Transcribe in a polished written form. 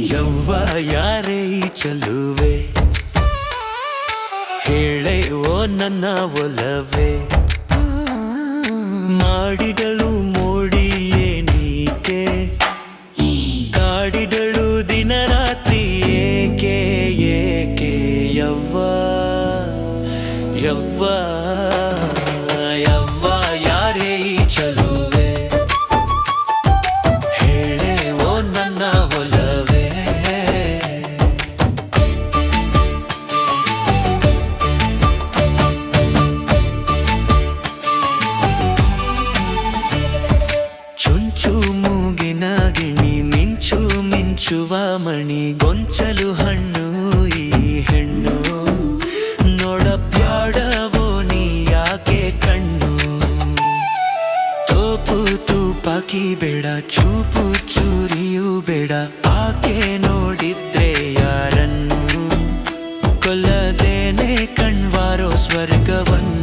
ಯವ್ವ ಯಾರೇ ಈ ಚಲುವೆ ಹೇಳೆ ಓ ನನ್ನ ಒಲವೇ ಮಾಡಿಡಲು ಮೋಡಿಯೇ ನೀಕೆ ಕಾಡಿಡಲು ದಿನ ರಾತ್ರಿ ಏಕೆ ಏಕೆ ಯವ್ವ ಯವ್ವ ಯವ್ವ ಯಾರೇ ಈ ಚಲುವೆ ಹೇಳೆ ಓ ನನ್ನ ಒಲವೇ ಚುಂಚು ಮೂಗಿನ ಗಿಣಿ ಮಿಂಚು ಮಿಂಚುವ ಮಣಿ ಗೊಂಚಲು ಹಣ್ಣು ಈ ಹೆಣ್ಣು ನೋಡಬ್ಯಾಡವೋ ನೀ ಯಾಕೆ ಕಣ್ಣು ತೋಪು ತೂಪಾಕಿ ಬೇಡ ಚೂಪು ಚೂರಿಯೂ ಬೇಡ ಆಕೆ ನೋಡಿದ್ರೆ ಯಾರನ್ನು ಕೊಲ್ಲದೇನೆ ಕಣ್ವಾರೋ ಸ್ವರ್ಗವನ್ನು